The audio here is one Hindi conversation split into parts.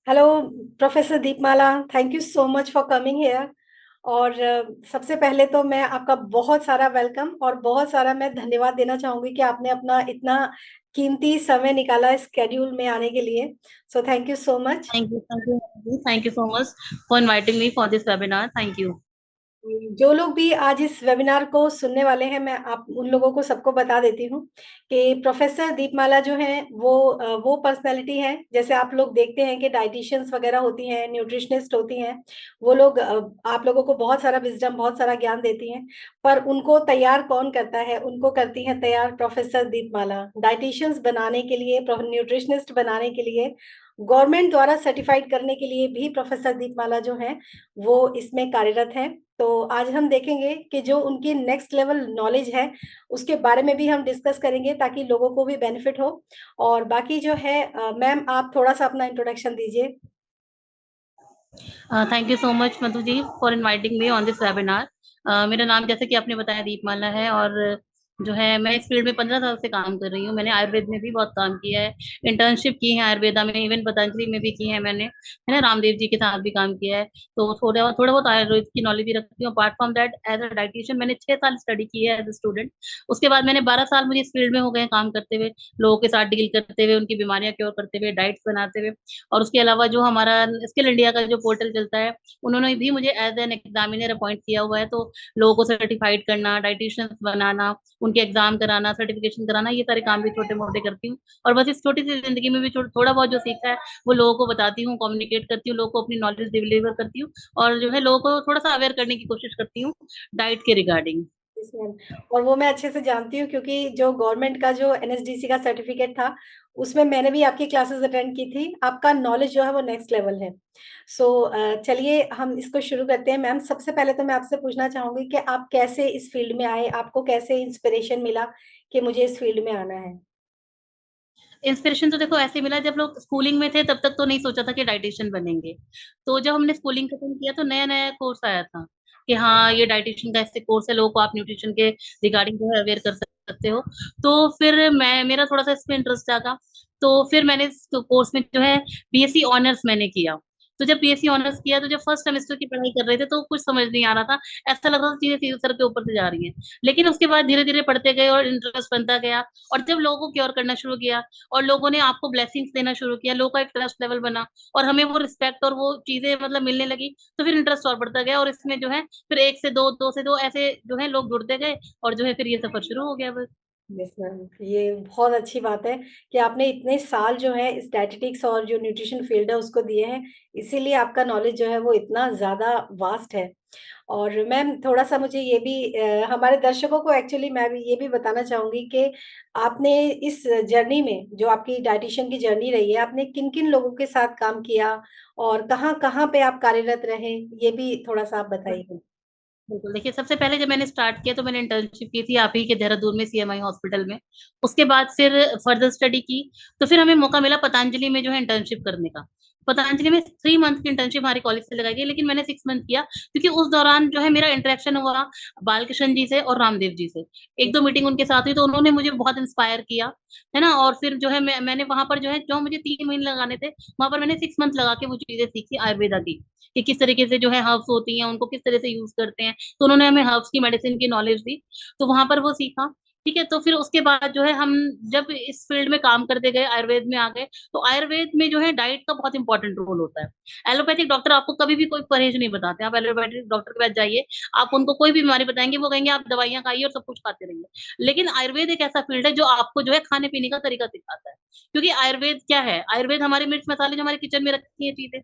Hello professor Deepmala, thank you so much for coming here. और सबसे पहले तो मैं आपका बहुत सारा वेलकम और बहुत सारा मैं धन्यवाद देना चाहूंगी कि आपने अपना इतना कीमती समय निकाला स्केड्यूल में आने के लिए। सो thank you so much. Thank you so much for inviting me for this webinar. Thank you. जो लोग भी आज इस वेबिनार को सुनने वाले हैं, मैं आप उन लोगों को सबको बता देती हूँ कि प्रोफेसर दीपमाला जो है वो पर्सनालिटी है। जैसे आप लोग देखते हैं कि डाइटिशियंस वगैरह होती हैं, न्यूट्रिशनिस्ट होती हैं, वो लोग आप लोगों को बहुत सारा विजडम, बहुत सारा ज्ञान देती हैं। पर उनको तैयार कौन करता है? उनको करती हैं तैयार प्रोफेसर दीपमाला। डाइटिशियंस बनाने के लिए, न्यूट्रिशनिस्ट बनाने के लिए, गवर्नमेंट द्वारा सर्टिफाइड करने के लिए भी प्रोफेसर दीपमाला जो है वो इसमें कार्यरत हैं। तो आज हम देखेंगे कि जो उनकी नेक्स्ट लेवल नॉलेज है उसके बारे में भी हम डिस्कस करेंगे ताकि लोगों को भी बेनिफिट हो। और बाकी जो है, मैम आप थोड़ा सा अपना इंट्रोडक्शन दीजिए। Thank you so much Madhu ji for inviting me on this webinar. मेरा नाम जैसे कि आपने बताया दीपमाला है, और जो है मैं इस फील्ड में 15 साल से काम कर रही हूँ। मैंने आयुर्वेद में भी बहुत काम किया है, इंटर्नशिप की है आयुर्वेदा में, इवन पतंजलि में भी की है मैंने, है ना, रामदेव जी के साथ भी काम किया है। तो थोड़ा थोड़ा बहुत आयुर्वेद की नॉलेज भी रखती हूँ। Apart from that, as a dietitian मैंने 6 साल स्टडी की है एज अ स्टूडेंट। उसके बाद मैंने 12 साल मुझे इस फील्ड में हो गए काम करते हुए, लोगों के साथ डील करते हुए, उनकी बीमारियां क्योर करते हुए, डाइट्स बनाते हुए। और उसके अलावा जो हमारा स्किल इंडिया का जो पोर्टल चलता है, उन्होंने भी मुझे एज एन एग्जामिनर अपॉइंट किया हुआ है। तो लोगों को सर्टिफाइड करना, डाइटिशियंस बनाना, उनके एग्जाम कराना, सर्टिफिकेशन कराना, ये सारे काम भी छोटे मोटे करती हूँ। और बस इस छोटी सी जिंदगी में भी थोड़ा बहुत जो सीखा है वो लोगों को बताती हूँ, कम्युनिकेट करती हूँ, लोगों को अपनी नॉलेज डिलीवर करती हूँ, और जो है लोगों को थोड़ा सा अवेयर करने की कोशिश करती हूँ डाइट के रिगार्डिंग। Yes, ma'am. और वो मैं अच्छे से जानती हूँ क्योंकि जो गवर्नमेंट का जो एनएसडीसी का सर्टिफिकेट था उसमें मैंने भी आपकी क्लासेस अटेंड की थी। आपका नॉलेज जो है वो नेक्स्ट लेवल है। सो चलिए हम इसको शुरू करते हैं। मैम, सबसे पहले तो मैं आपसे पूछना चाहूंगी कि आप कैसे इस फील्ड में आए, आपको कैसे इंस्पिरेशन मिला कि मुझे इस फील्ड में आना है? इंस्पिरेशन तो देखो ऐसे मिला, जब लोग स्कूलिंग में थे तब तक तो नहीं सोचा था कि डाइटिशियन बनेंगे। तो जब हमने स्कूलिंग खत्म किया तो नया नया कोर्स आया था कि हाँ ये डाइटिशियन का ऐसे कोर्स है, लोगों को आप न्यूट्रिशन के रिगार्डिंग जो है अवेयर कर सकते हो। तो फिर मैं मेरा थोड़ा सा इसमें इंटरेस्ट जागा। तो फिर मैंने इस कोर्स में जो है बीएससी ऑनर्स मैंने किया। तो जब बीएससी ऑनर्स किया तो जब फर्स्ट सेमेस्टर की पढ़ाई कर रहे थे तो कुछ समझ नहीं आ रहा था, ऐसा लग रहा था चीजें सीधे सर के ऊपर से जा रही हैं। लेकिन उसके बाद धीरे धीरे पढ़ते गए और इंटरेस्ट बनता गया। और जब लोगों को क्योर करना शुरू किया और लोगों ने आपको ब्लेसिंग्स देना शुरू किया, लोगों का एक ट्रस्ट लेवल बना, और हमें वो रिस्पेक्ट और वो चीजें मतलब मिलने लगी, तो फिर इंटरेस्ट और बढ़ता गया। और इसमें जो है फिर एक से दो, दो से दो, ऐसे जो है लोग जुड़ते गए, और जो है फिर ये सफर शुरू हो गया बस। यस मैम, ये बहुत अच्छी बात है कि आपने इतने साल जो है इस डायटेटिक्स और जो न्यूट्रिशन फील्ड है उसको दिए हैं। इसीलिए आपका नॉलेज जो है वो इतना ज्यादा वास्ट है। और मैम थोड़ा सा मुझे ये भी हमारे दर्शकों को एक्चुअली मैं भी ये भी बताना चाहूंगी कि आपने इस जर्नी में, जो आपकी डाइटिशियन की जर्नी रही है, आपने किन किन लोगों के साथ काम किया और कहाँ कहाँ पे आप कार्यरत रहे, ये भी थोड़ा सा आप बताइए। बिल्कुल, देखिए सबसे पहले जब मैंने स्टार्ट किया तो मैंने इंटर्नशिप की थी आप ही के देहरादून में, सीएमआई हॉस्पिटल में। उसके बाद फिर फर्दर स्टडी की। तो फिर हमें मौका मिला पतंजलि में जो है इंटर्नशिप करने का। पतंजलि में 3 मंथ की इंटर्नशिप हमारे कॉलेज से लगाई गई, लेकिन मैंने 6 मंथ किया क्योंकि उस दौरान जो है मेरा इंटरेक्शन हुआ बालकृष्ण जी से और रामदेव जी से। एक दो मीटिंग उनके साथ हुई तो उन्होंने मुझे बहुत इंस्पायर किया, है ना। और फिर जो है मैंने वहां पर जो है, जो मुझे 3 महीने लगाने थे, वहां पर मैंने 6 मंथ लगा के वो चीजें सीखी आयुर्वेदा की, कि किस तरीके से जो है हर्ब्स होती हैं उनको किस तरह से यूज करते हैं। तो उन्होंने हमें हर्ब्स की मेडिसिन की नॉलेज दी, तो वहां पर वो सीखा। ठीक है, तो फिर उसके बाद जो है हम जब इस फील्ड में काम करते गए, आयुर्वेद में आ गए, तो आयुर्वेद में जो है डाइट का बहुत इंपॉर्टेंट रोल होता है। एलोपैथिक डॉक्टर आपको कभी भी कोई परहेज नहीं बताते। आप एलोपैथिक डॉक्टर के पास जाइए, आप उनको कोई भी बीमारी बताएंगे, वो कहेंगे आप दवाइयां खाइए और सब कुछ खाते रहिए। लेकिन आयुर्वेद एक ऐसा फील्ड है जो आपको जो है खाने पीने का तरीका सिखाता है। क्योंकि आयुर्वेद क्या है, आयुर्वेद हमारे मिर्च मसाले जो हमारे किचन में रखी है चीजें,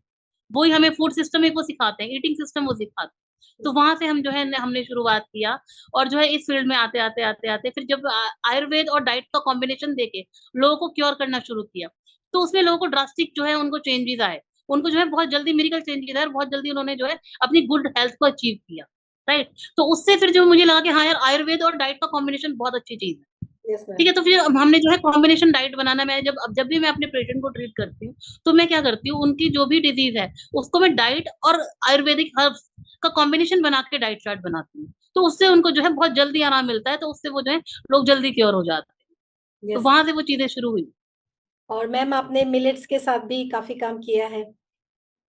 वही हमें फूड सिस्टम एक वो सिखाते हैं, ईटिंग सिस्टम वो सिखाते हैं। तो वहां से हम जो है हमने शुरुआत किया। और जो है इस फील्ड में आते आते आते आते फिर जब आयुर्वेद और डाइट का कॉम्बिनेशन देके लोगों को क्योर करना शुरू किया, तो उसमें लोगों को ड्रास्टिक जो है उनको चेंजेस आए। उनको जो है बहुत जल्दी मेडिकल चेंजेस आए, और बहुत जल्दी उन्होंने जो है अपनी गुड हेल्थ को अचीव किया। राइट। तो उससे फिर जो मुझे लगा कि हाँ यार, आयुर्वेद और डाइट का कॉम्बिनेशन बहुत अच्छी चीज है। यस ठीक मैम। है, तो फिर हमने जो है कॉम्बिनेशन डाइट बनाना, मैं जब भी मैं अपने पेशेंट को ट्रीट करती हूँ, तो मैं क्या करती हूँ, उनकी जो भी डिजीज है उसको मैं डाइट और आयुर्वेदिक हर्ब्स का कॉम्बिनेशन बना के डाइट चार्ट बनाती हूँ। तो उससे उनको जो है बहुत जल्दी आराम मिलता है, तो उससे वो जो है लोग जल्दी क्योर हो जाते हैं। तो यस। वहां से वो चीजें शुरू हुई। और मैम आपने मिलेट्स के साथ भी काफी काम किया है।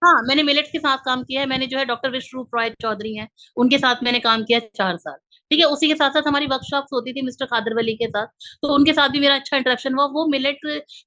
हाँ, मैंने मिलेट्स के साथ काम किया है। मैंने जो है डॉक्टर विश्वरूप रॉय चौधरी हैं, उनके साथ मैंने काम किया 4 साल। ठीक है, उसी के साथ साथ हमारी वर्कशॉप्स होती थी मिस्टर खादरवली के साथ, तो उनके साथ भी मेरा अच्छा इंटरेक्शन हुआ। वो मिलेट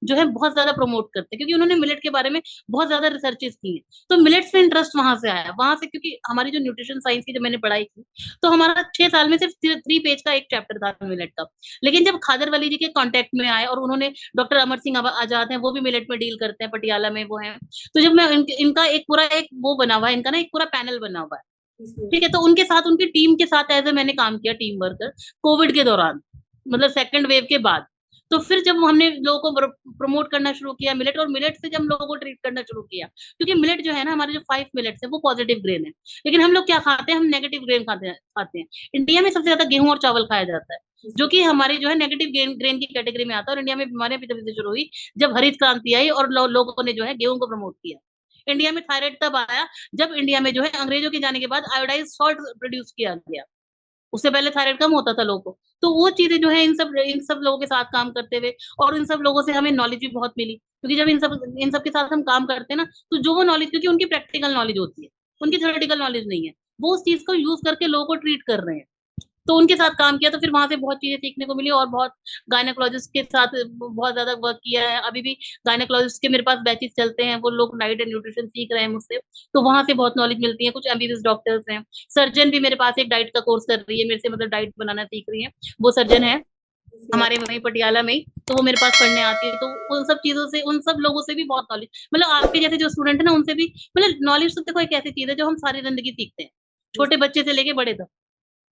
जो है बहुत ज्यादा प्रमोट करते हैं, क्योंकि उन्होंने मिलेट के बारे में बहुत ज्यादा रिसर्चेस की है। तो मिलेट्स में इंटरेस्ट वहां से आया, वहां से, क्योंकि हमारी जो न्यूट्रिशन साइंस की जब मैंने पढ़ाई की, तो हमारा 6 साल में सिर्फ 3 पेज का एक चैप्टर था मिलेट का। लेकिन जब खादरवली जी के कॉन्टेक्ट में आए, और उन्होंने, डॉक्टर अमर सिंह आजाद हैं, वो भी मिलेट में डील करते हैं, पटियाला में वो हैं, तो जब मैं इनका एक पूरा एक वो बना हुआ है, इनका ना एक पूरा पैनल बना हुआ है। इसलिए। ठीक है, तो उनके साथ, उनकी टीम के साथ एज ए मैंने काम किया, टीम वर्कर, कोविड के दौरान, मतलब सेकंड वेव के बाद। तो फिर जब हमने लोगों को प्रमोट करना शुरू किया मिलेट, और मिलेट से जब हम लोगों को ट्रीट करना शुरू किया, क्योंकि मिलेट जो है ना, हमारे जो 5 मिलेट्स है वो पॉजिटिव ग्रेन है, लेकिन हम लोग क्या खाते हैं, हम नेगेटिव ग्रेन खाते हैं। इंडिया में सबसे ज्यादा गेहूं और चावल खाया जाता है, जो कि हमारी जो है नेगेटिव ग्रेन की कैटेगरी में आता है। और इंडिया में बीमारियां भी तभी से शुरू हुई जब हरित क्रांति आई, और लोगों ने जो है गेहूं को प्रमोट किया। इंडिया में थायराइड तब आया जब इंडिया में जो है अंग्रेजों के जाने के बाद आयोडाइज सॉल्ट प्रोड्यूस किया गया। उससे पहले थायराइड कम होता था लोगों को। तो वो चीजें जो है, इन सब लोगों के साथ काम करते हुए, और इन सब लोगों से हमें नॉलेज भी बहुत मिली, क्योंकि जब इन सब के साथ हम काम करते हैं ना, तो जो वो नॉलेज, क्योंकि उनकी प्रैक्टिकल नॉलेज होती है, उनकी थ्योरेटिकल नॉलेज नहीं है, वो उस चीज को यूज करके लोगों को ट्रीट कर रहे हैं। तो उनके साथ काम किया, तो फिर वहां से बहुत चीजें सीखने को मिली, और बहुत गायनेकोलॉजिस्ट के साथ बहुत ज्यादा वर्क किया है। अभी भी गायनेकोलॉजिस्ट के मेरे पास बैचेस चलते हैं, वो लोग डाइट एंड न्यूट्रिशन सीख रहे हैं मुझसे, तो वहां से बहुत नॉलेज मिलती है। कुछ एमबीबीएस डॉक्टर्स हैं, सर्जन भी मेरे पास एक डाइट का कोर्स कर रही है मेरे से, मतलब डाइट बनाना सीख रही है, वो सर्जन है हमारे वहीं पटियाला में ही, तो वो मेरे पास पढ़ने आती है। तो उन सब चीजों से, उन सब लोगों से भी बहुत नॉलेज, मतलब आपके जैसे जो स्टूडेंट है ना, उनसे भी, मतलब नॉलेज तो देखो एक ऐसी चीज है जो हम सारी जिंदगी सीखते हैं, छोटे बच्चे से लेके बड़े तक,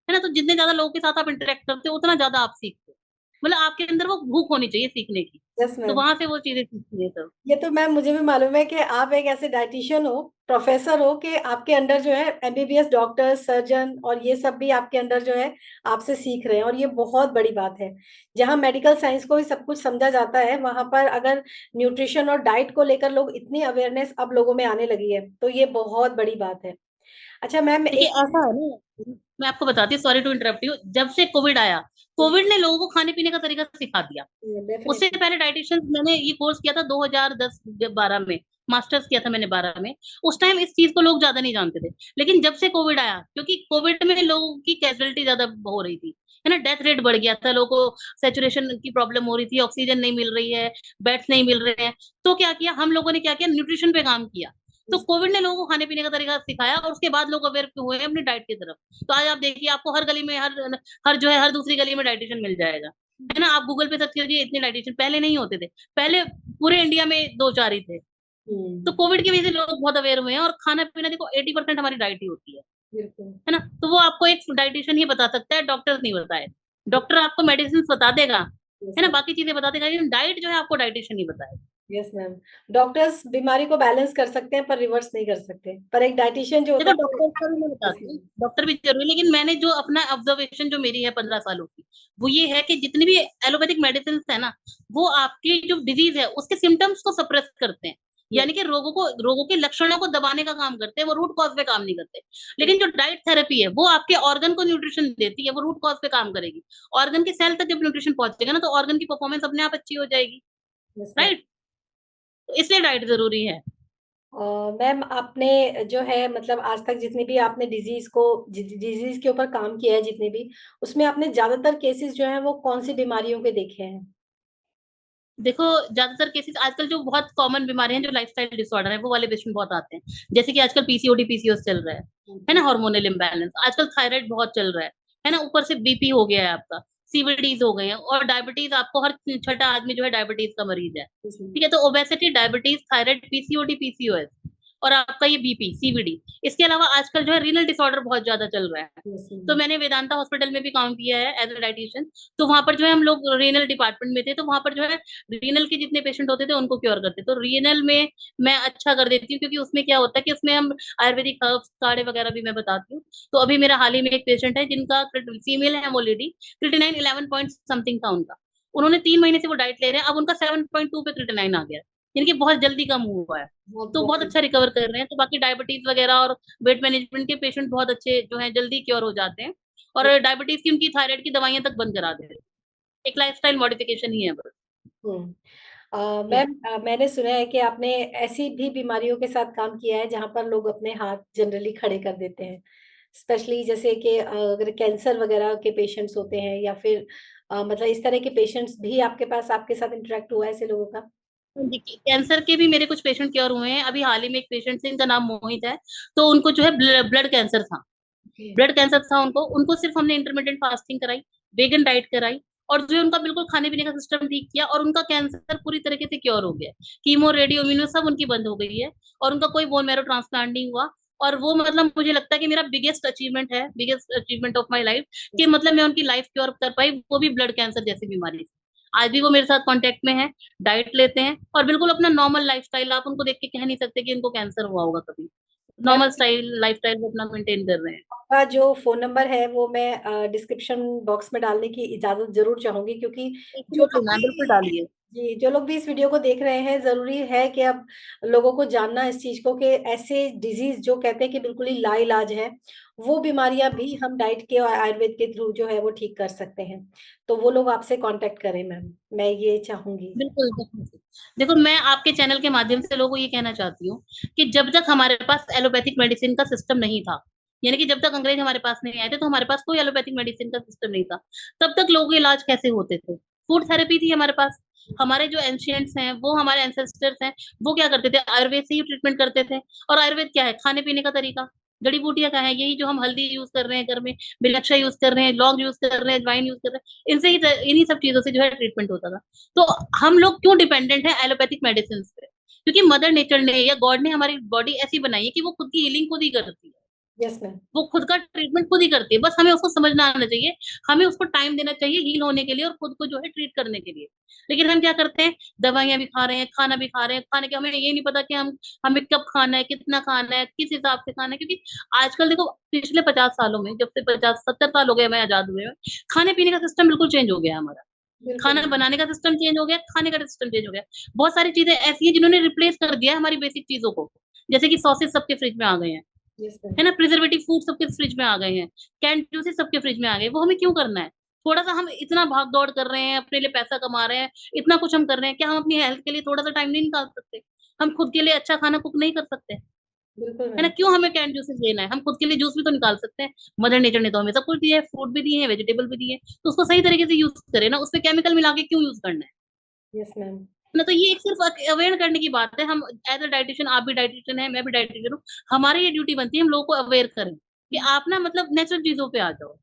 है ना। तो जितने ज्यादा लोगों के साथ आप इंटरेक्ट करते हो, उतना ज्यादा आप सीखते हो, मतलब आपके अंदर वो भूख होनी चाहिए सीखने की। यस तो मैम। वहां से वो चीजें सीखती है सब। ये तो मैम मुझे भी मालूम है कि आप एक ऐसे डाइटिशियन हो, प्रोफेसर हो, कि आपके अंडर जो है एमबीबीएस डॉक्टर, सर्जन और ये सब भी आपके अंडर जो है आपसे सीख रहे हैं, और ये बहुत बड़ी बात है। जहाँ मेडिकल साइंस को ही सब कुछ समझा जाता है, वहां पर अगर न्यूट्रिशन और डाइट को लेकर लोग, इतनी अवेयरनेस अब लोगों में आने लगी है, तो ये बहुत बड़ी बात है। अच्छा मैम, देखिए एक ऐसा है ना, मैं आपको बताती हूँ, सॉरी टू इंटरप्ट यू, जब से कोविड आया, कोविड ने लोगों को खाने पीने का तरीका सिखा दिया। उससे डेफिनेटली। पहले डाइटिशियन, मैंने ये कोर्स किया था 2010-12 में, मास्टर्स किया था मैंने 12 में। उस टाइम इस चीज को लोग ज्यादा नहीं जानते थे, लेकिन जब से कोविड आया, क्योंकि कोविड में लोगों की कैजुअलिटी ज्यादा हो रही थी, है ना, डेथ रेट बढ़ गया था, लोगों को सेचुरेशन की प्रॉब्लम हो रही थी, ऑक्सीजन नहीं मिल रही है, बेड्स नहीं मिल रहे हैं। तो क्या किया हम लोगों ने, क्या किया, न्यूट्रिशन पे काम किया। तो कोविड ने लोगों को खाने पीने का तरीका सिखाया, और उसके बाद लोग अवेयर हुए हैं अपनी डाइट की तरफ। तो आज आप देखिए, आपको हर गली में, हर हर जो है, हर दूसरी गली में डाइटिशियन मिल जाएगा, है ना। आप गूगल पे सर्च कीजिए, इतने डाइटिशियन पहले नहीं होते थे, पहले पूरे इंडिया में 2-4 ही थे। तो हम्म। कोविड की वजह से लोग बहुत अवेयर हुए हैं, और खाना पीना देखो 80% हमारी डाइट ही होती बिल्कुल। है ना। तो वो आपको एक डाइटिशियन ही बता सकता है, डॉक्टर नहीं बताए। डॉक्टर आपको मेडिसिन बता देगा, यस है ना, मैम। बाकी चीजें बता देगा, लेकिन डाइट जो है आपको डाइटिशियन ही बताएगा। Yes ma'am. डॉक्टर्स बीमारी को बैलेंस कर सकते हैं पर रिवर्स नहीं कर सकते, पर एक डाइटिशियन जो होता देखो है वो। डॉक्टर का भी मैं बताती हूँ, डॉक्टर भी जरूरी, लेकिन मैंने जो अपना ऑब्जर्वेशन जो मेरी है 15 सालों की, वो ये है कि जितनी भी एलोपैथिक मेडिसिन है ना, वो आपकी जो डिजीज है उसके सिम्टम्स को सप्रेस करते हैं, यानी कि रोगों के लक्षणों को दबाने का काम करते हैं, वो रूट कॉज पे काम नहीं करते। लेकिन जो डाइट थेरेपी है, वो आपके ऑर्गन को न्यूट्रिशन देती है, वो रूट कॉज पे काम करेगी। ऑर्गन की सेल तक जब न्यूट्रिशन पहुंचेगा ना, तो ऑर्गन की परफॉर्मेंस अपने आप अच्छी हो जाएगी। Yes ma'am. राइट, तो इसलिए डाइट जरूरी है। मैम आपने जो है, मतलब आज तक जितनी भी आपने डिजीज के ऊपर काम किया है, जितने भी, उसमें आपने ज्यादातर केसेस जो है वो कौन सी बीमारियों के देखे हैं? देखो, ज्यादातर केसेस आजकल जो बहुत कॉमन बीमारी हैं, जो लाइफस्टाइल डिसऑर्डर है, वो वाले पेशेंट बहुत आते हैं। जैसे कि आजकल पीसीओडी पीसीओएस चल रहा है ओके। ना, हार्मोनल इम्बैलेंस, आजकल थायराइड बहुत चल रहा है ना, ऊपर से बीपी हो गया है आपका, सीवीडीज हो गए हैं, और डायबिटीज, आपको हर छठा आदमी जो है डायबिटीज का मरीज है। ठीक है, तो obesity, diabetes, thyroid, PCOD PCOS, और आपका ये बीपी सीवीडी। इसके अलावा आजकल जो है रीनल डिसऑर्डर बहुत ज्यादा चल रहा है। तो मैंने वेदांता हॉस्पिटल में भी काम किया है एज अ डाइटिशियन। तो वहां पर जो है हम लोग रीनल डिपार्टमेंट में थे, तो वहां पर जो है रीनल के जितने पेशेंट होते थे उनको क्योर करते। तो रीनल में मैं अच्छा कर देती हूँ, क्योंकि उसमें क्या होता है कि उसमें हम आयुर्वेदिक हर्ब्स काढ़े वगैरह भी मैं बताती हूँ। तो अभी मेरा हाल ही में एक पेशेंट है, जिनका फीमेल है वो लेडी, क्रिटिनाइन 11 पॉइंट समथिंग था उनका। उन्होंने 3 महीने से वो डाइट ले रहे हैं, अब उनका 7.2 पे क्रिटिनाइन आ गया है, यानी कि बहुत जल्दी कम हुआ है। बहुत तो बहुत बहुत। अच्छा रिकवर कर रहे हैं। तो बाकी डायबिटीज वगैरह और वेट मैनेजमेंट के पेशेंट बहुत अच्छे जो है जल्दी क्योर हो जाते हैं। और डायबिटीज की, उनकी थायराइड की दवाइयां तक बंद करा दे रहे हैं। एक लाइफस्टाइल मॉडिफिकेशन ही है बस। हम्म। जी। मैम, मैंने सुना है कि आपने ऐसी भी बीमारियों के साथ काम किया है जहाँ पर लोग अपने हाथ जनरली खड़े कर देते हैं। स्पेशली जैसे कि अगर कैंसर वगैरह के पेशेंट्स होते हैं या फिर मतलब इस तरह के पेशेंट्स भी आपके पास आपके साथ इंटरेक्ट हुआ है ऐसे लोगों का? देखिए, कैंसर के भी मेरे कुछ पेशेंट क्योर हुए हैं। अभी हाल ही में एक पेशेंट थे, इनका नाम मोहित है। तो उनको जो है ब्लड कैंसर था। ओके। ब्लड कैंसर था उनको। उनको सिर्फ हमने इंटरमीडिएट फास्टिंग कराई, वेगन डाइट कराई, और जो है उनका बिल्कुल खाने पीने का सिस्टम ठीक किया, और उनका कैंसर पूरी तरीके से क्योर हो गया। कीमो, रेडियो, इम्यूनो सब उनकी बंद हो गई है, और उनका कोई बोन मैरो ट्रांसप्लांट नहीं हुआ। और वो मतलब मुझे लगता है कि मेरा बिगेस्ट अचीवमेंट है, biggest achievement of my life, कि मतलब मैं उनकी लाइफ क्योर कर पाई, वो भी ब्लड कैंसर जैसी बीमारी से। आज भी वो मेरे साथ कांटेक्ट में है, डाइट लेते हैं, और बिल्कुल अपना नॉर्मल लाइफस्टाइल, आप उनको देख के कह नहीं सकते कि इनको कैंसर हुआ होगा कभी। मैम, नॉर्मल स्टाइल लाइफस्टाइल वो अपना मेंटेन कर रहे हैं। आपका जो फ़ोन नंबर है वो मैं डिस्क्रिप्शन बॉक्स में डालने की इजाज़त ज़रूर चाहूँगी, क्योंकि जो डेफिनेटली लोग मैम, बिल्कुल भी डालिए। जी, जो लोग भी इस वीडियो को देख रहे हैं, ज़रूरी है कि अब लोगों को जानना इस चीज़ को कि ऐसे डिज़ीज़ जो कहते हैं कि बिल्कुल ही लाइलाज हैं, वो बीमारियाँ भी हम डाइट के और आयुर्वेद के थ्रू जो है वो ठीक कर सकते हैं। तो वो लोग आपसे कॉन्टैक्ट करें मैम, मैं ये चाहूँगी। बिल्कुल, डेफिनेटली। देखो, मैं आपके चैनल के माध्यम से लोगों को ये कहना चाहती हूँ कि जब तक हमारे पास एलोपैथिक मेडिसिन का सिस्टम नहीं था, यानी कि जब तक अंग्रेज हमारे पास नहीं आए थे, तो हमारे पास कोई एलोपैथिक मेडिसिन का सिस्टम नहीं था। तब तक लोगों के इलाज कैसे होते थे? फूड थेरेपी थी हमारे पास। हमारे जो एंशिएंट्स हैं, वो हमारे एंसेस्टर्स हैं, वो क्या करते थे? आयुर्वेद से ही ट्रीटमेंट करते थे। और आयुर्वेद क्या है? खाने-पीने का तरीका। जड़ी-बूटियाँ क्या है? यही जो हम हल्दी यूज़ कर रहे हैं घर में, मिर्चा यूज़ कर रहे हैं, लौंग यूज़ कर रहे हैं, अजवाइन यूज़ कर रहे हैं, इनसे ही इन्हीं सब चीज़ों से जो है ट्रीटमेंट होता था। तो हम लोग क्यों डिपेंडेंट है एलोपैथिक मेडिसिन पे? क्योंकि मदर नेचर ने या गॉड ने हमारी बॉडी ऐसी बनाई है कि वो खुद की हीलिंग खुद ही करती है। Yes ma'am. वो खुद का ट्रीटमेंट खुद ही करती है। बस हमें उसको समझना आना चाहिए। हमें उसको टाइम देना चाहिए हील होने के लिए और खुद को जो है ट्रीट करने के लिए। लेकिन हम क्या करते हैं? दवाइयाँ भी खा रहे हैं, खाना भी खा रहे हैं, खाने के हमें ये नहीं पता कि हम हमें कब खाना है, कितना खाना है, किस हिसाब से खाना है। क्योंकि आजकल देखो, पिछले 50 सालों में, जब से 50-70 साल हो गए हमें आज़ाद हुए हुए, खाने-पीने का सिस्टम बिल्कुल चेंज हो गया है हमारा। बिल्कुल। खाना बनाने का सिस्टम चेंज हो गया, खाने का सिस्टम चेंज हो गया। बहुत सारी चीज़ें ऐसी हैं जिन्होंने रिप्लेस कर दिया है हमारी बेसिक चीज़ों को। जैसे कि सॉसेज़ सबके फ्रिज में आ गए हैं, यस मैम। है ना? प्रिजर्वेटिव फूड सबके फ्रिज में आ गए हैं, कैन्ड जूसेस सबके फ्रिज में आ गए। वो हमें क्यों करना है? थोड़ा-सा हम इतना भाग-दौड़ कर रहे हैं, अपने लिए पैसा कमा रहे हैं, इतना कुछ हम कर रहे हैं, क्या हम अपनी हेल्थ के लिए थोड़ा-सा टाइम नहीं निकाल सकते? हम खुद के लिए अच्छा खाना कुक नहीं कर सकते? बिल्कुल है ना? मैम। क्यों हमें कैन्ड जूसेस लेना है? हम खुद के लिए जूस भी तो निकाल सकते हैं। मदर नेचर ने तो हमें सब कुछ दिया है, फ्रूट भी दिए हैं, वेजिटेबल भी दिए हैं, तो उसको सही तरीके से यूज़ करें ना, उसपे केमिकल मिला के क्यों यूज़ करना है? Yes ma'am. ना, तो ये एक सिर्फ अवेयर करने की बात है। हम एज़ अ डायटीशियन, आप भी डायटीशियन हैं, मैं भी डायटीशियन हूँ। हमारी ये ड्यूटी बनती है हम लोगों को अवेयर करें, कि आप ना मतलब नेचुरल चीज़ों पे आ जाओ,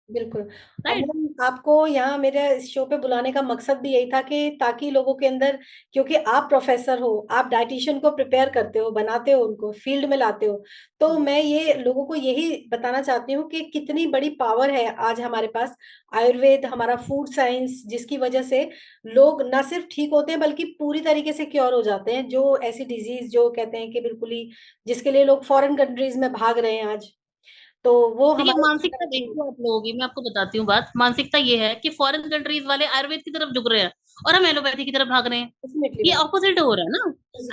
बिल्कुल। और राइट? मैम, आपको यहाँ मेरे इस शो पे बुलाने का मकसद भी यही था कि ताकि लोगों के अंदर, क्योंकि आप प्रोफ़ेसर हो, आप डायटीशियन को प्रिपेयर करते हो, बनाते हो उनको, फ़ील्ड में लाते हो। तो मैं ये लोगों को यही बताना चाहती हूँ कि कितनी बड़ी पावर है आज हमारे पास आयुर्वेद, हमारा फूड साइंस, जिसकी वज़ह से लोग ना सिर्फ़ ठीक होते हैं बल्कि पूरी तरीके से क्योर हो जाते हैं। जो ऐसी डिज़ीज़ जो कहते हैं कि बिल्कुल ही जिसके लिए लोग फ़ॉरेन कंट्रीज़ में भाग रहे हैं आज, तो वो देखिए, हमारे मानसिकता देखिए आप लोगों की, मैं आपको बताती हूँ बात। मानसिकता ये है कि फॉरेन कंट्रीज़ वाले आयुर्वेद की तरफ झुक रहे हैं और हम एलोपैथी की तरफ भाग रहे हैं। डेफ़िनिटली ये मैम। ऑपोज़िट हो रहा है ना,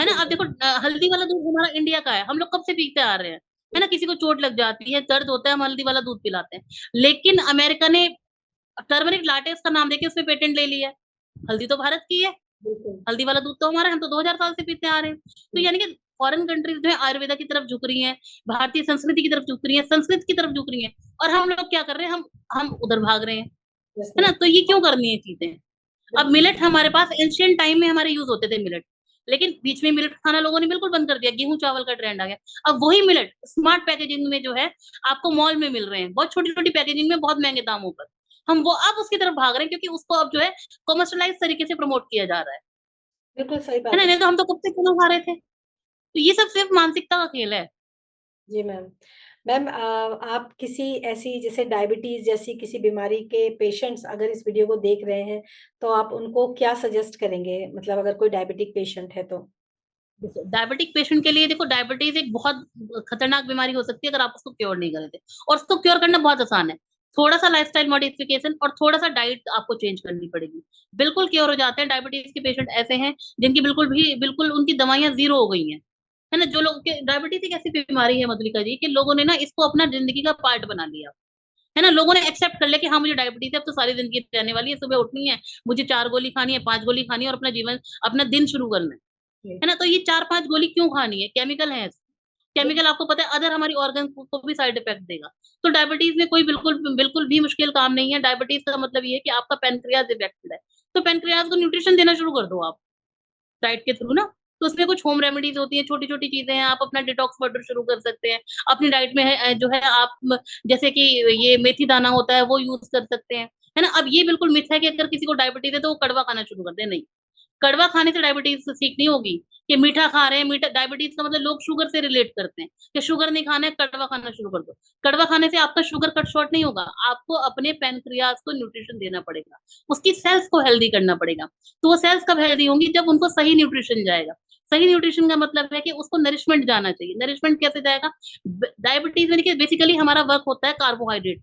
है ना? पॉज़िटिव अब है। देखो, हल्दी वाला दूध हमारा इंडिया का है, हम लोग कब से पीते आ रहे हैं, है ना? किसी को चोट लग जाती है, दर्द होता है, हम हल्दी वाला दूध पिलाते हैं। लेकिन अमेरिका ने टर्मरिक लाटेक्स का नाम देके उसपे पेटेंट ले लिया है। हल्दी तो भारत की है, बिल्कुल। हल्दी वाला दूध तो हमारा है, हम तो 2000 साल से पीते आ रहे हैं। तो हुँ। यानी कि फॉरेन कंट्रीज़ जो है आयुर्वेदा की तरफ झुक रही हैं, भारतीय संस्कृति की तरफ झुक रही हैं, संस्कृत की तरफ झुक रही हैं, और हम लोग क्या कर रहे हैं, हम उधर भाग रहे हैं, यस है ना? मैम। तो ये क्यों करनी है चीज़ें? अब बिल्कुल। मिलेट हमारे पास एंशिएंट टाइम में हमारे यूज़ होते थे मिलेट, लेकिन बीच में मिलेट खाना लोगों ने बिल्कुल बंद कर दिया, गेहूँ-चावल का ट्रेंड आ गया। अब वही मिलेट स्मार्ट पैकेजिंग में जो है आपको मॉल में मिल रहे हैं, बहुत छोटी-छोटी पैकेजिंग में बहुत महँगे दामों पर। हम वो अब उसकी तरफ भाग रहे हैं क्योंकि उसको अब जो है कमर्शियलाइज़ तरीके से प्रमोट किया जा रहा बिल्कुल सही है बात ना? है। नहीं तो हम तो कब से खाना खा रहे थे। तो ये सब सिर्फ़ मानसिकता का खेल है। जी मैम। मैम, आप किसी ऐसी जैसे डायबिटीज़ जैसी किसी बीमारी के पेशेंट्स अगर इस वीडियो को देख रहे हैं, तो आप उनको क्या सजेस्ट करेंगे? मतलब अगर कोई डायबिटिक पेशेंट है तो? देखो, डायबिटिक पेशेंट के लिए देखो, डायबिटीज़ एक बहुत खतरनाक बीमारी हो सकती है अगर आप उसको क्योर नहीं करते, और उसको क्योर करना बहुत आसान है। थोड़ा-सा लाइफ़स्टाइल मॉडिफ़िकेशन और थोड़ा-सा डाइट आपको चेंज करनी पड़ेगी। बिल्कुल क्योर हो जाते हैं डायबिटीज़ के पेशेंट ऐसे हैं जिनकी बिल्कुल उनकी दवाइयाँ ज़ीरो हो गई हैं। है ना? जो लोग के डायबिटीज़ एक ऐसी बीमारी है मधुलिका जी, कि लोगों ने ना इसको अपना ज़िंदगी का पार्ट बना लिया। है ना, लोगों ने एक्सेप्ट कर लिया कि हाँ मुझे डायबिटीज है, अब तो सारी जिंदगी रहने वाली है, सुबह उठनी है, मुझे 4 गोली खानी है, 5 गोली खानी है और अपना जीवन, अपना दिन शुरू करना है ना। तो ये 4-5 गोली क्यों खानी है? केमिकल है, केमिकल आपको पता है अदर हमारी ऑर्गन को भी साइड इफेक्ट देगा। तो डायबिटीज में कोई बिल्कुल बिल्कुल भी मुश्किल काम नहीं है। डायबिटीज का मतलब ये है कि आपका पेनक्रियाज इफेक्टेड है, तो पेनक्रियाज को न्यूट्रिशन देना शुरू कर दो आप डाइट के थ्रू ना। तो उसमें कुछ होम रेमेडीज होती है, छोटी छोटी चीजें हैं, आप अपना डिटॉक्स वाटर शुरू कर सकते हैं अपनी डाइट में है, जो है आप जैसे कि ये मेथी दाना होता है वो यूज कर सकते हैं, है ना। अब ये बिल्कुल मिथ है कि अगर किसी को डायबिटीज है तो वो कड़वा खाना शुरू कर दे, नहीं। कड़वा खाने से डायबिटीज ठीक नहीं होगी। कि मीठा खा रहे हैं, मीठा डायबिटीज का मतलब लोग शुगर से रिलेट करते हैं कि शुगर नहीं खाना है, कड़वा खाना शुरू कर दो। कड़वा खाने से आपका शुगर कट शॉर्ट नहीं होगा, आपको अपने पेनक्रियाज को न्यूट्रिशन देना पड़ेगा, उसकी सेल्स को हेल्दी करना पड़ेगा। तो वो सेल्स कब हेल्दी होंगी? जब उनको सही न्यूट्रिशन जाएगा। सही न्यूट्रिशन का मतलब है कि उसको नरिशमेंट जाना चाहिए। नरिशमेंट कैसे जाएगा? डायबिटीज में देखिए बेसिकली हमारा वर्क होता है कार्बोहाइड्रेट,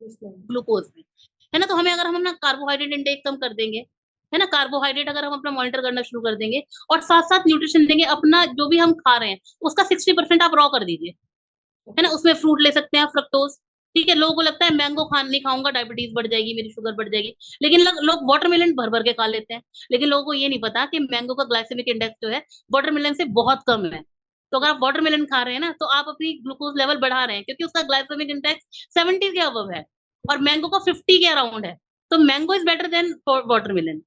ग्लूकोज में, है ना। तो हमें अगर हम अपना कार्बोहाइड्रेट इंटेक कम कर देंगे, है ना, कार्बोहाइड्रेट अगर हम अपना मॉनिटर करना शुरू कर देंगे और साथ साथ न्यूट्रिशन देंगे, अपना जो भी हम खा रहे हैं उसका 60% आप रॉ कर दीजिए, है ना। उसमें फ्रूट ले सकते हैं आप, फ्रक्टोज, ठीक है। लोगों को लगता है मैंगो खा नहीं खाऊंगा डायबिटीज बढ़ जाएगी, मेरी शुगर बढ़ जाएगी, लेकिन लोग वाटरमेलन भर भर के खा लेते हैं। लेकिन लोगों को ये नहीं पता कि मैंगो का ग्लाइसेमिक इंडेक्स जो है वाटरमेलन से बहुत कम है। तो अगर आप वाटरमेलन खा रहे हैं ना, तो आप अपनी ग्लूकोज लेवल बढ़ा रहे हैं, क्योंकि उसका ग्लाइसेमिक इंडेक्स 70 के अबव है और मैंगो का 50 के अराउंड है। तो mango is better than watermelon,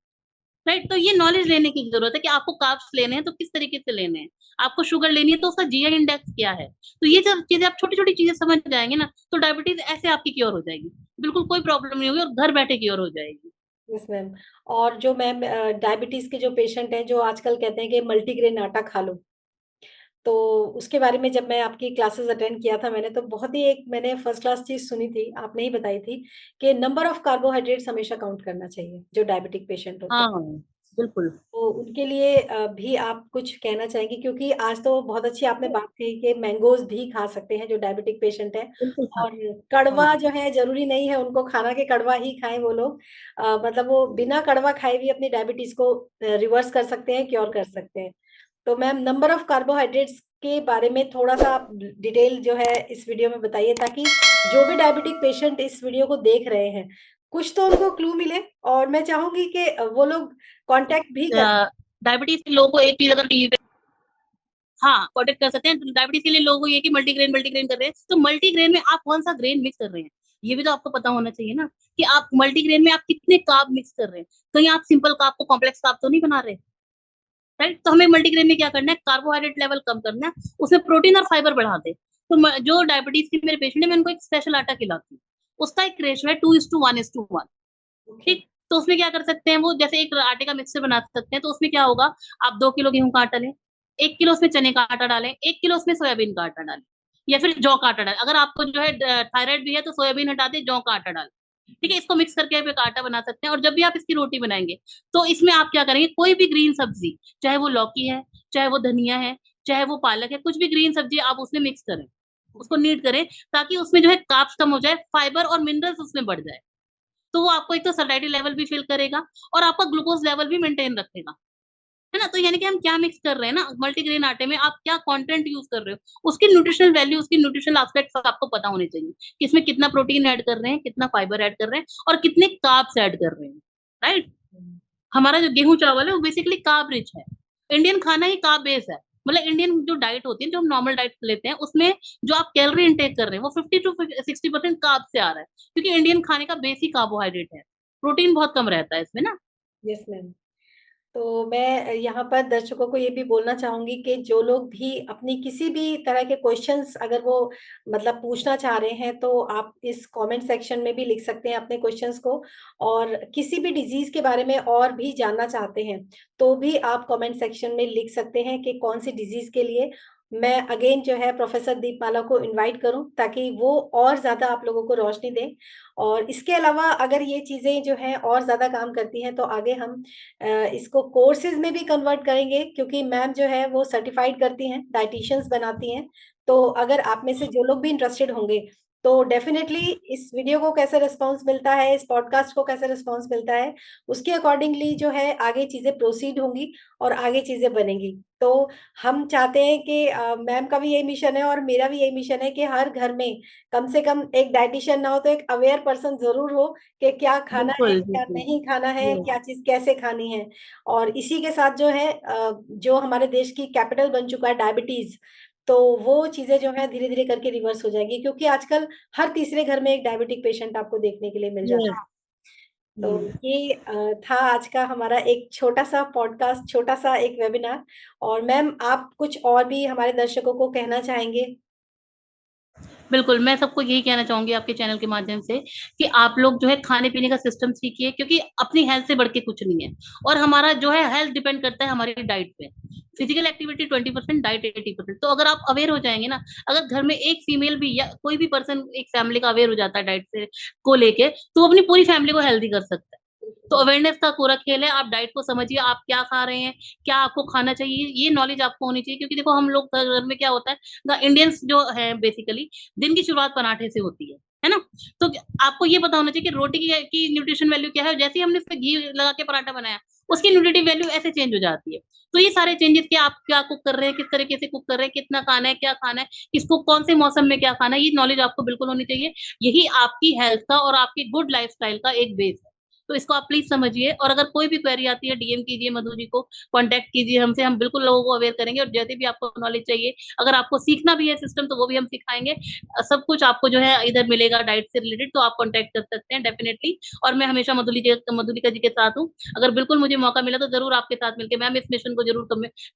right. तो ये नॉलेज लेने की जरूरत है कि आपको कार्ब्स लेने हैं तो किस तरीके से लेने हैं, आपको शुगर लेनी है तो उसका जीआई इंडेक्स क्या है। तो ये सब चीजें आप छोटी छोटी चीजें समझ जाएंगे ना, तो डायबिटीज ऐसे आपकी क्योर हो जाएगी, बिल्कुल कोई प्रॉब्लम नहीं होगी और घर बैठे क्योर हो जाएगी। Yes ma'am. और जो मैम डायबिटीज के जो पेशेंट हैं जो आजकल कहते हैं कि मल्टीग्रेन आटा खा लो, तो उसके बारे में जब मैं आपकी क्लासेस अटेंड किया था मैंने, तो बहुत ही एक मैंने फर्स्ट क्लास चीज सुनी थी, आपने ही बताई थी कि नंबर ऑफ कार्बोहाइड्रेट्स हमेशा काउंट करना चाहिए जो डायबिटिक पेशेंट होते हैं। हाँ बिल्कुल। तो उनके लिए भी आप कुछ कहना चाहेंगे? क्योंकि आज तो बहुत अच्छी आपने बात कही कि मैंगोज भी खा सकते हैं जो डायबिटिक पेशेंट है, बिल्कुल हाँ। और कड़वा हाँ जो है जरूरी नहीं है उनको खाना के कड़वा ही खाएं वो लोग। मतलब वो बिना कड़वा खाए भी अपनी डायबिटीज को रिवर्स कर सकते हैं, क्योर कर सकते हैं। तो मैम नंबर ऑफ कार्बोहाइड्रेट्स के बारे में थोड़ा सा आप डिटेल जो है इस वीडियो में बताइए, ताकि जो भी डायबिटिक पेशेंट इस वीडियो को देख रहे हैं कुछ तो उनको क्लू मिले, और मैं चाहूंगी कि वो लोग कांटेक्ट भी करें। डायबिटीज के लोगों को एक चीज अगर टीवी पे, हाँ कॉन्टेक्ट कर सकते हैं। डायबिटीज के लिए लोगों को ये कि मल्टीग्रेन कर रहे हैं, तो मल्टीग्रेन में आप कौन सा ग्रेन मिक्स कर रहे हैं, ये भी तो आपको पता होना चाहिए ना, कि आप मल्टीग्रेन में आप कितने कार्ब मिक्स कर रहे हैं। कहीं आप सिंपल कार्ब को कॉम्प्लेक्स कार्ब तो नहीं बना रहे, राइट। तो हमें मल्टीग्रेन में क्या करना है, कार्बोहाइड्रेट लेवल कम करना है, उसमें प्रोटीन और फाइबर बढ़ा दे। तो जो डायबिटीज के मेरे पेशेंट है, मैं उनको एक स्पेशल आटा खिलाती हूँ, उसका एक रेशो है 2:1:1, ओके। ठीक। तो उसमें क्या कर सकते हैं, वो जैसे एक आटे का मिक्सर बना सकते हैं। तो उसमें क्या होगा, आप 2 किलो गेहूं का आटा लें, 1 किलो उसमें चने का आटा डालें, 1 किलो उसमें सोयाबीन का आटा डालें, या फिर जौ का आटा डालें। अगर आपको जो है थायराइड भी है तो सोयाबीन हटा दे, जौ का आटा डालें, ठीक है। इसको मिक्स करके आप एक आटा बना सकते हैं। और जब भी आप इसकी रोटी बनाएंगे, तो इसमें आप क्या करेंगे, कोई भी ग्रीन सब्जी, चाहे वो लौकी है, चाहे वो धनिया है, चाहे वो पालक है, कुछ भी ग्रीन सब्जी आप उसमें मिक्स करें, उसको नीट करें, ताकि उसमें जो है कार्ब्स कम हो जाए, फाइबर और मिनरल्स उसमें बढ़ जाए। तो वो आपको एक तो सैटिस्फाइड लेवल भी फील करेगा और आपका ग्लूकोज लेवल भी मेंटेन रखेगा, है ना। तो यानी कि हम क्या मिक्स कर रहे हैं ना, मल्टीग्रेन आटे में आप क्या कंटेंट यूज कर रहे हो, उसकी न्यूट्रिशनल वैल्यू, उसकी न्यूट्रिशनल एस्पेक्ट्स आपको पता होने चाहिए कि इसमें कितना प्रोटीन ऐड कर रहे हैं, कितना फाइबर ऐड कर रहे हैं और कितने कार्ब्स ऐड कर रहे हैं, राइट। हमारा जो गेहूं चावल है वो बेसिकली कार्ब रिच है। इंडियन खाना ही कार्ब बेस है। मतलब इंडियन जो डाइट होती है, जो हम नॉर्मल डाइट लेते हैं, उसमें जो आप कैलोरी इंटेक कर रहे हैं वो 50 to 60% कार्ब से आ रहा है, क्योंकि इंडियन खाने का बेस ही कार्बोहाइड्रेट है, प्रोटीन बहुत कम रहता है इसमें ना। Yes ma'am. तो मैं यहाँ पर दर्शकों को ये भी बोलना चाहूंगी कि जो लोग भी अपनी किसी भी तरह के क्वेश्चंस अगर वो मतलब पूछना चाह रहे हैं, तो आप इस कमेंट सेक्शन में भी लिख सकते हैं अपने क्वेश्चंस को। और किसी भी डिजीज के बारे में और भी जानना चाहते हैं तो भी आप कमेंट सेक्शन में लिख सकते हैं कि कौन सी डिजीज के लिए मैं अगेन जो है प्रोफेसर दीपमाला को इनवाइट करूं, ताकि वो और ज्यादा आप लोगों को रोशनी दें। और इसके अलावा अगर ये चीजें जो है और ज्यादा काम करती हैं तो आगे हम इसको कोर्सेज में भी कन्वर्ट करेंगे, क्योंकि मैम जो है वो सर्टिफाइड करती हैं, डाइटिशियंस बनाती हैं। तो अगर आप में से जो लोग भी इंटरेस्टेड होंगे तो डेफिनेटली इस वीडियो को कैसे रिस्पॉन्स मिलता है, इस पॉडकास्ट को कैसे रिस्पॉन्स मिलता है, उसके अकॉर्डिंगली जो है आगे चीजें प्रोसीड होंगी और आगे चीजें बनेंगी। तो हम चाहते हैं कि मैम का भी यही मिशन है और मेरा भी यही मिशन है कि हर घर में कम से कम एक डाइटिशियन ना हो तो एक अवेयर पर्सन जरूर हो कि क्या खाना है, बिल्कुल, क्या बिल्कुल। नहीं खाना है, यस, क्या चीज कैसे खानी है। और इसी के साथ जो है जो हमारे देश की कैपिटल बन चुका है डायबिटीज, तो वो चीजें जो है धीरे धीरे करके रिवर्स हो जाएगी, क्योंकि आजकल हर तीसरे घर में एक डायबिटिक पेशेंट आपको देखने के लिए मिल जाता यस। है। तो ये था आज का हमारा एक छोटा सा पॉडकास्ट, छोटा सा एक वेबिनार। और मैम आप कुछ और भी हमारे दर्शकों को कहना चाहेंगे? बिल्कुल, मैं सबको यही कहना चाहूँगी आपके चैनल के माध्यम से कि आप लोग जो है खाने-पीने का सिस्टम सीखिए, क्योंकि अपनी हेल्थ से बढ़ के कुछ नहीं है। और हमारा जो है हेल्थ डिपेंड करता है हमारी डाइट पे। Physical activity 20%, diet 80%। तो अगर आप अवेयर हो जाएँगे ना, अगर घर में एक फीमेल भी या कोई भी पर्सन एक फैमिली का अवेयर हो जाता है डाइट से को लेके, तो वो अपनी पूरी फैमिली को हेल्दी कर सकता है। तो अवेयरनेस का पूरा खेल है, आप डाइट को समझिए, आप क्या खा रहे हैं, क्या आपको खाना चाहिए, ये नॉलेज आपको होनी चाहिए। क्योंकि देखो हम लोग घर में क्या होता है, इंडियंस जो है बेसिकली दिन की शुरुआत पराठे से होती है ना? तो आपको ये पता होना चाहिए कि रोटी की न्यूट्रिशन वैल्यू क्या है, जैसे ही हमने उसपे घी लगा के पराठा बनाया, उसकी न्यूट्रिटिव वैल्यू ऐसे चेंज हो जाती है। तो ये सारे चेंजेस कि आप क्या कुक कर रहे हैं, किस तरीके से कुक कर रहे हैं, कितना खाना है, क्या खाना है, किसको कौन से मौसम में क्या खाना है, ये नॉलेज आपको बिल्कुल होनी चाहिए। यही आपकी हेल्थ का और आपकी गुड लाइफस्टाइल का एक बेस है। तो इसको आप प्लीज समझिए, और अगर कोई भी क्वेरी आती है डीएम कीजिए, मधु जी को कांटेक्ट कीजिए हमसे, हम बिल्कुल लोगों को अवेयर करेंगे। और जैसे भी आपको नॉलेज चाहिए, अगर आपको सीखना भी है सिस्टम, तो वो भी हम सिखाएंगे। सब कुछ आपको जो है इधर मिलेगा डाइट से रिलेटेड, तो आप कांटेक्ट कर सकते हैं डेफिनेटली। और मैं हमेशा मधुलिका जी के साथ हूँ। अगर बिल्कुल मुझे मौका मिला तो जरूर आपके साथ मिलकर मैम इस मिशन को जरूर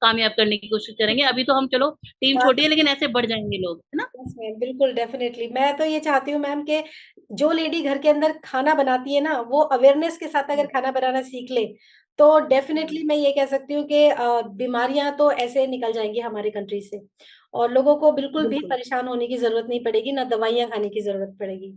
कामयाब करने की कोशिश करेंगे। अभी तो हम चलो टीम छोटी है, लेकिन ऐसे बढ़ जाएंगे लोग, है ना? यस मैम, बिल्कुल डेफिनेटली। मैं तो ये चाहती हूँ मैम कि जो लेडी घर के अंदर खाना बनाती है ना, वो अवेयरनेस के साथ अगर खाना बनाना सीख ले, तो डेफिनेटली मैं ये कह सकती हूँ कि बीमारियां तो ऐसे निकल जाएंगी हमारी कंट्री से, और लोगों को बिल्कुल भी बिल्कुल। परेशान होने की जरूरत नहीं पड़ेगी, ना दवाइयां खाने की जरूरत पड़ेगी।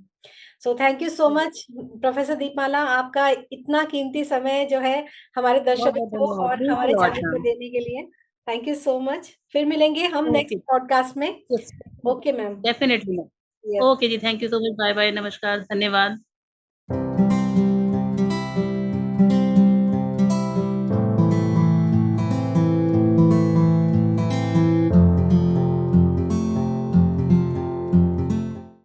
So thank you so much professor Deepmala, आपका इतना कीमती समय जो है हमारे बहुत दर्शकों बहुत को धन्यवाद, और हमारे बिल्कुल चैनल को ऑसम। देने के लिए। Thank you so much. फिर मिलेंगे हम नेक्स्ट ओके। पॉडकास्ट में। Yes. Okay ma'am. Definitely. Yes. Okay जी, thank you so much, bye bye, नमस्कार, धन्यवाद।